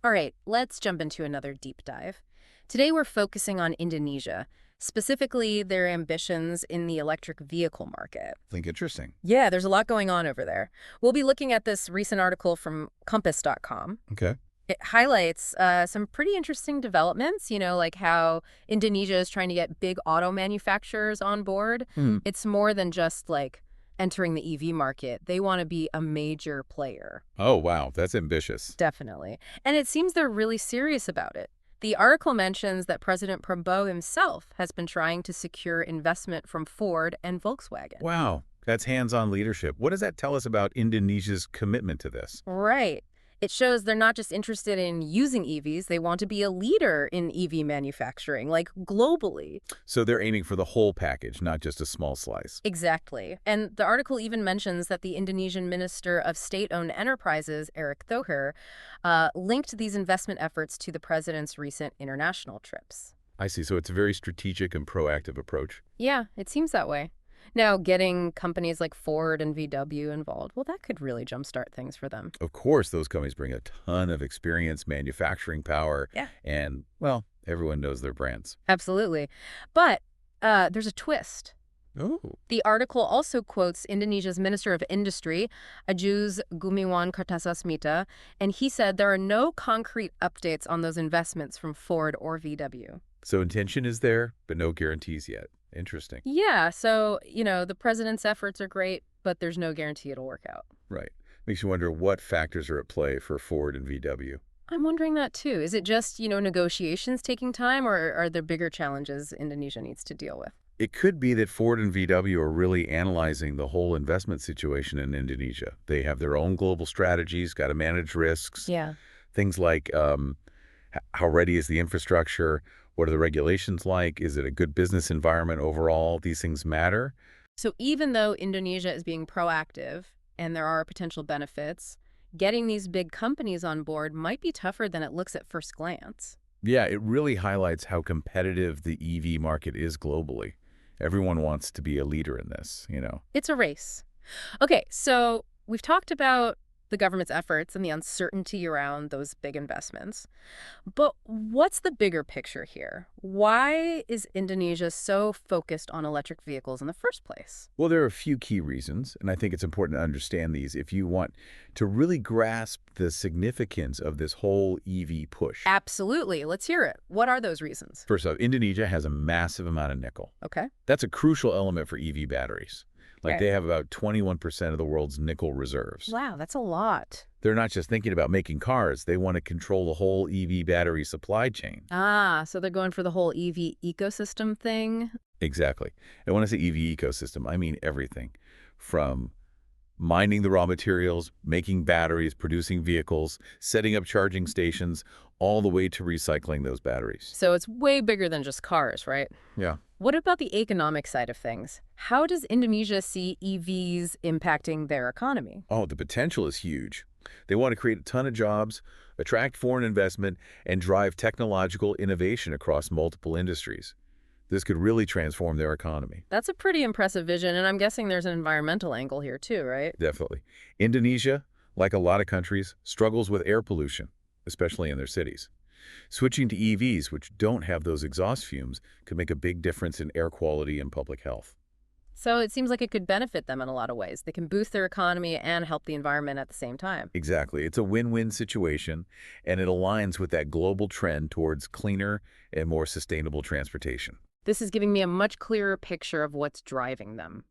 All right, let's jump into another deep dive. Today we're focusing on Indonesia, specifically their ambitions in the electric vehicle market. Think interesting. Yeah, there's a lot going on over there. We'll be looking at this recent article from compass.com. Okay. It highlights some pretty interesting developments, like how Indonesia is trying to get big auto manufacturers on board. Hmm. It's more than just like entering the EV market. They want to be a major player. Oh, wow. That's ambitious. Definitely. And it seems they're really serious about it. The article mentions that President Prabowo himself has been trying to secure investment from Ford and Volkswagen. Wow. That's hands-on leadership. What does that tell us about Indonesia's commitment to this? Right. It shows they're not just interested in using EVs, they want to be a leader in EV manufacturing, like globally. So they're aiming for the whole package, not just a small slice. Exactly. And the article even mentions that the Indonesian Minister of State-Owned Enterprises, Erick Thohir, linked these investment efforts to the president's recent international trips. I see. So it's a very strategic and proactive approach. Yeah, it seems that way. Now, getting companies like Ford and VW involved, well, that could really jumpstart things for them. Of course, those companies bring a ton of experience, manufacturing power, Yeah. and, well, everyone knows their brands. Absolutely. But there's a twist. Oh. The article also quotes Indonesia's Minister of Industry, Ajuz Gumiwang Kartasasmita, and he said there are no concrete updates on those investments from Ford or VW. So intention is there, but no guarantees yet. Interesting. Yeah, so, the president's efforts are great, but there's no guarantee it'll work out. Right. Makes you wonder what factors are at play for Ford and VW. I'm wondering that too. Is it just, negotiations taking time, or are there bigger challenges Indonesia needs to deal with? It could be that Ford and VW are really analyzing the whole investment situation in Indonesia. They have their own global strategies, got to manage risks, Yeah. things like how ready is the infrastructure? What are the regulations like? Is it a good business environment overall? These things matter. So even though Indonesia is being proactive and there are potential benefits, getting these big companies on board might be tougher than it looks at first glance. Yeah, it really highlights how competitive the EV market is globally. Everyone wants to be a leader in this. It's a race. Okay, so we've talked about the government's efforts and the uncertainty around those big investments. But what's the bigger picture here? Why is Indonesia so focused on electric vehicles in the first place? Well, there are a few key reasons, and I think it's important to understand these if you want to really grasp the significance of this whole EV push. Absolutely. Let's hear it. What are those reasons? First off, Indonesia has a massive amount of nickel. Okay. That's a crucial element for EV batteries. Like Right. they have about 21% of the world's nickel reserves. Wow, that's a lot. They're not just thinking about making cars, they want to control the whole EV battery supply chain. Ah, so they're going for the whole EV ecosystem thing? Exactly. And when I say EV ecosystem, I mean everything from mining the raw materials, making batteries, producing vehicles, setting up charging stations, all the way to recycling those batteries. So it's way bigger than just cars, right? Yeah. What about the economic side of things? How does Indonesia see EVs impacting their economy? Oh, the potential is huge. They want to create a ton of jobs, attract foreign investment, and drive technological innovation across multiple industries. This could really transform their economy. That's a pretty impressive vision, and I'm guessing there's an environmental angle here too, right? Definitely. Indonesia, like a lot of countries, struggles with air pollution, especially in their cities. Switching to EVs, which don't have those exhaust fumes, could make a big difference in air quality and public health. So it seems like it could benefit them in a lot of ways. They can boost their economy and help the environment at the same time. Exactly. It's a win-win situation, and it aligns with that global trend towards cleaner and more sustainable transportation. This is giving me a much clearer picture of what's driving them.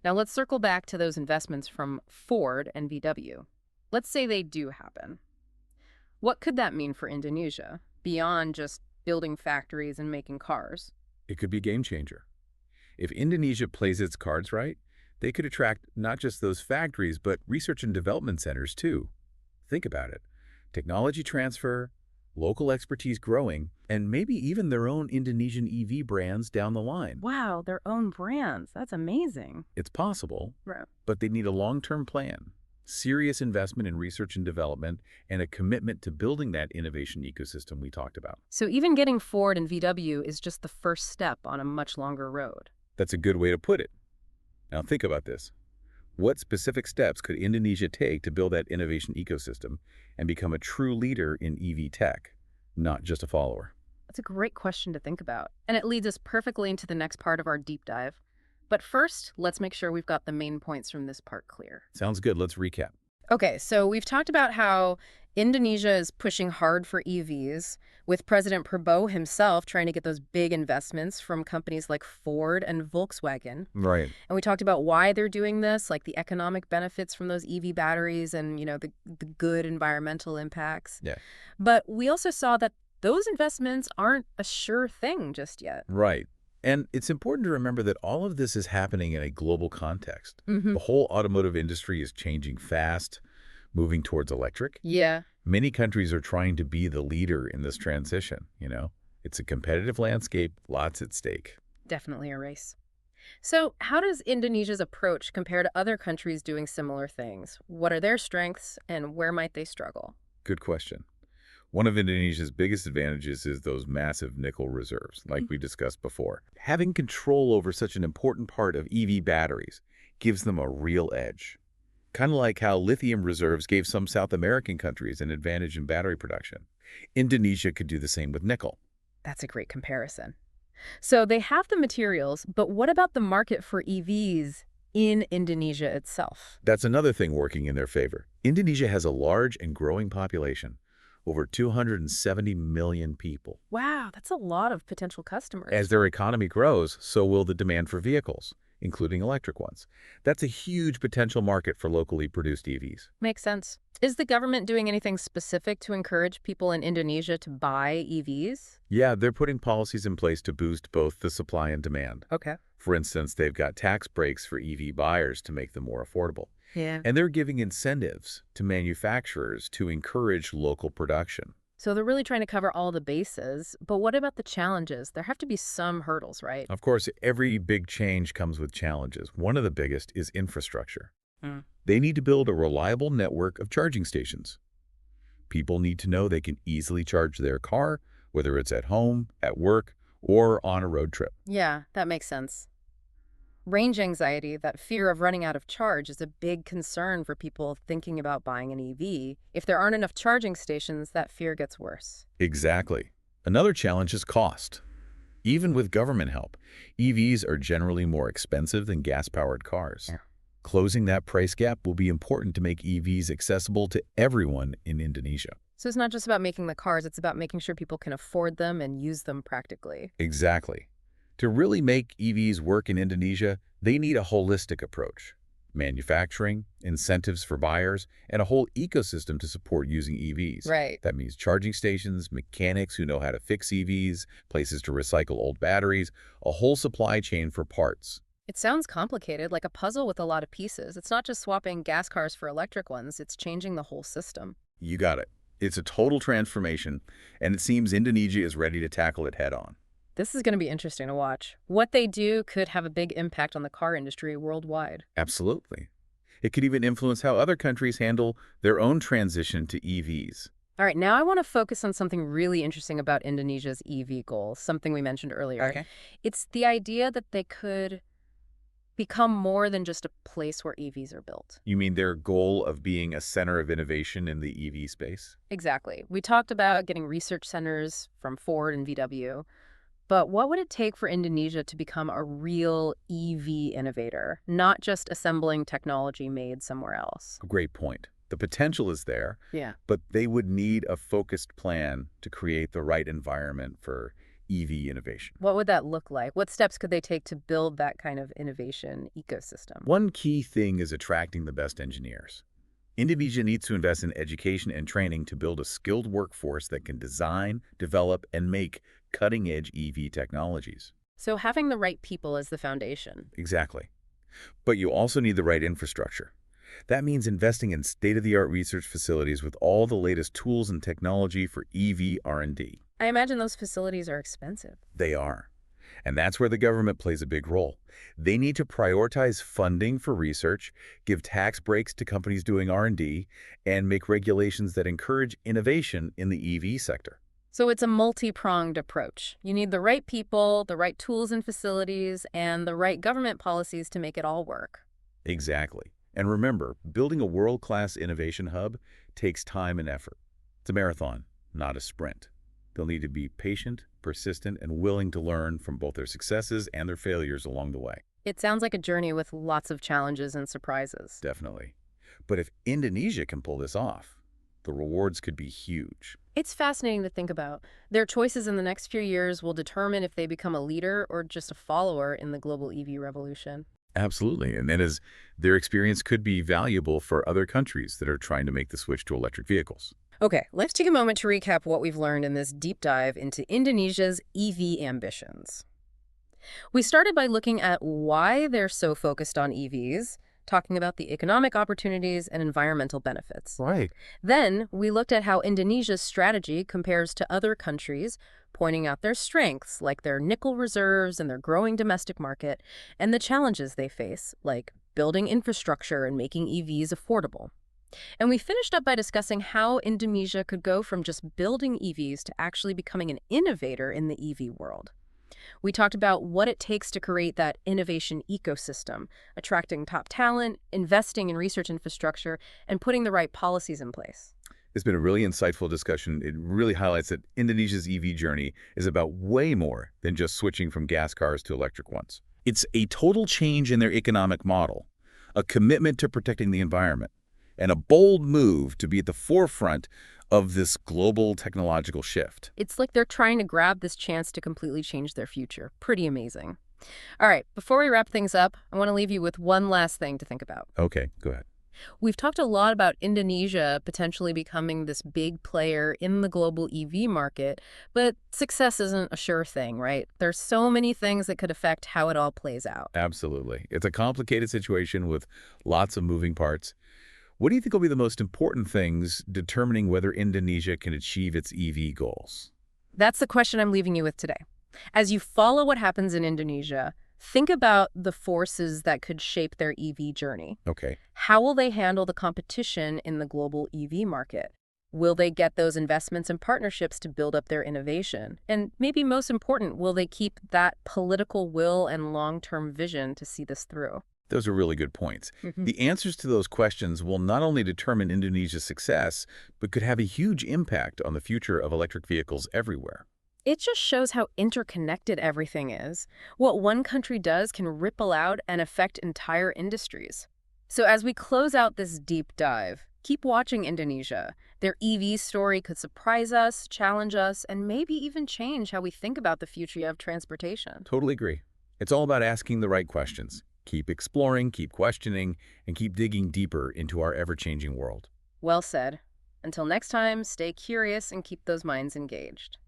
Now let's circle back to those investments from Ford and VW. Let's say they do happen. What could that mean for Indonesia, beyond just building factories and making cars? It could be a game changer. If Indonesia plays its cards right, they could attract not just those factories, but research and development centers too. Think about it. Technology transfer, local expertise growing, and maybe even their own Indonesian EV brands down the line. Wow, their own brands. That's amazing. It's possible, Right. but they need a long-term plan, serious investment in research and development, and a commitment to building that innovation ecosystem we talked about. So even getting Ford and VW is just the first step on a much longer road. That's a good way to put it. Now think about this. What specific steps could Indonesia take to build that innovation ecosystem and become a true leader in EV tech, not just a follower? That's a great question to think about. And it leads us perfectly into the next part of our deep dive. But first, let's make sure we've got the main points from this part clear. Sounds good. Let's recap. Okay, so we've talked about how Indonesia is pushing hard for EVs, with President Prabowo himself trying to get those big investments from companies like Ford and Volkswagen. Right. And we talked about why they're doing this, like the economic benefits from those EV batteries and, the good environmental impacts. Yeah. But we also saw that those investments aren't a sure thing just yet. Right. And it's important to remember that all of this is happening in a global context. Hmm. The whole automotive industry is changing fast, moving towards electric. Yeah, Many countries are trying to be the leader in this transition. It's a competitive landscape, lots at stake. definitely a race. So how does Indonesia's approach compare to other countries doing similar things? What are their strengths and where might they struggle? Good question. One of Indonesia's biggest advantages is those massive nickel reserves, like we discussed before. Having control over such an important part of EV batteries gives them a real edge. Kind of like how lithium reserves gave some South American countries an advantage in battery production. Indonesia could do the same with nickel. That's a great comparison. So they have the materials, but what about the market for EVs in Indonesia itself? That's another thing working in their favor. Indonesia has a large and growing population, over 270 million people. Wow, that's a lot of potential As customers. their economy grows, so will the demand for vehicles, including electric ones. That's a huge potential market for locally produced EVs. Makes sense. Is the government doing anything specific to encourage people in Indonesia to buy EVs? Yeah, they're putting policies in place to boost both the supply and demand. Okay. For instance, they've got tax breaks for EV buyers to make them more affordable. Yeah. And they're giving incentives to manufacturers to encourage local production. So they're really trying to cover all the bases, but what about the challenges? There have to be some hurdles, right? Of course, every big change comes with challenges. One of the biggest is infrastructure. Mm. They need to build a reliable network of charging stations. People need to know they can easily charge their car, whether it's at home, at work, or on a road trip. Yeah, that makes sense. Range anxiety, that fear of running out of charge, is a big concern for people thinking about buying an EV. If there aren't enough charging stations, that fear gets worse. Exactly. Another challenge is cost. Even with government help, EVs are generally more expensive than gas-powered cars. Yeah. Closing that price gap will be important to make EVs accessible to everyone in Indonesia. So it's not just about making the cars, it's about making sure people can afford them and use them practically. Exactly. To really make EVs work in Indonesia, they need a holistic approach. Manufacturing, incentives for buyers, and a whole ecosystem to support using EVs. Right. That means charging stations, mechanics who know how to fix EVs, places to recycle old batteries, a whole supply chain for parts. It sounds complicated, like a puzzle with a lot of pieces. It's not just swapping gas cars for electric ones, it's changing the whole system. You got it. It's a total transformation, and it seems Indonesia is ready to tackle it head-on. This is going to be interesting to watch. What they do could have a big impact on the car industry worldwide. Absolutely. It could even influence how other countries handle their own transition to EVs. All right, now I want to focus on something really interesting about Indonesia's EV goals, something we mentioned earlier. Okay. It's the idea that they could become more than just a place where EVs are built. You mean their goal of being a center of innovation in the EV space? Exactly. We talked about getting research centers from Ford and VW, but what would it take for Indonesia to become a real EV innovator, not just assembling technology made somewhere else? Great point. The potential is there, Yeah. but they would need a focused plan to create the right environment for EV innovation. What would that look like? What steps could they take to build that kind of innovation ecosystem? One key thing is attracting the best engineers. Indonesia needs to invest in education and training to build a skilled workforce that can design, develop, and make cutting-edge EV technologies. So having the right people is the foundation. Exactly. But you also need the right infrastructure. That means investing in state-of-the-art research facilities with all the latest tools and technology for EV R&D. I imagine those facilities are expensive. They are. And that's where the government plays a big role. They need to prioritize funding for research, give tax breaks to companies doing R&D, and make regulations that encourage innovation in the EV sector. So it's a multi-pronged approach. You need the right people, the right tools and facilities, and the right government policies to make it all work. Exactly. And remember, building a world-class innovation hub takes time and effort. It's a marathon, not a sprint. They'll need to be patient, persistent, and willing to learn from both their successes and their failures along the way. It sounds like a journey with lots of challenges and surprises. Definitely. But if Indonesia can pull this off, the rewards could be huge. It's fascinating to think about. Their choices in the next few years will determine if they become a leader or just a follower in the global EV revolution. Absolutely. And then as their experience could be valuable for other countries that are trying to make the switch to electric vehicles. Okay, let's take a moment to recap what we've learned in this deep dive into Indonesia's EV ambitions. We started by looking at why they're so focused on EVs, talking about the economic opportunities and environmental benefits. Right. Then, we looked at how Indonesia's strategy compares to other countries, pointing out their strengths, like their nickel reserves and their growing domestic market, and the challenges they face, like building infrastructure and making EVs affordable. And we finished up by discussing how Indonesia could go from just building EVs to actually becoming an innovator in the EV world. We talked about what it takes to create that innovation ecosystem, attracting top talent, investing in research infrastructure, and putting the right policies in place. It's been a really insightful discussion. It really highlights that Indonesia's EV journey is about way more than just switching from gas cars to electric ones. It's a total change in their economic model, a commitment to protecting the environment, and a bold move to be at the forefront of this global technological shift. It's like they're trying to grab this chance to completely change their future. Pretty amazing. All right, before we wrap things up, I want to leave you with one last thing to think about. Okay, go ahead. We've talked a lot about Indonesia potentially becoming this big player in the global EV market, but success isn't a sure thing, right? There's so many things that could affect how it all plays out. Absolutely. It's a complicated situation with lots of moving parts. What do you think will be the most important things determining whether Indonesia can achieve its EV goals? That's the question I'm leaving you with today. As you follow what happens in Indonesia, think about the forces that could shape their EV journey. Okay. How will they handle the competition in the global EV market? Will they get those investments and partnerships to build up their innovation? And maybe most important, will they keep that political will and long-term vision to see this through? Those are really good points. Mhm. The answers to those questions will not only determine Indonesia's success, but could have a huge impact on the future of electric vehicles everywhere. It just shows how interconnected everything is. What one country does can ripple out and affect entire industries. So as we close out this deep dive, keep watching Indonesia. Their EV story could surprise us, challenge us, and maybe even change how we think about the future of transportation. Totally agree. It's all about asking the right questions. Keep exploring, keep questioning, and keep digging deeper into our ever-changing world. Well said. Until next time, stay curious and keep those minds engaged.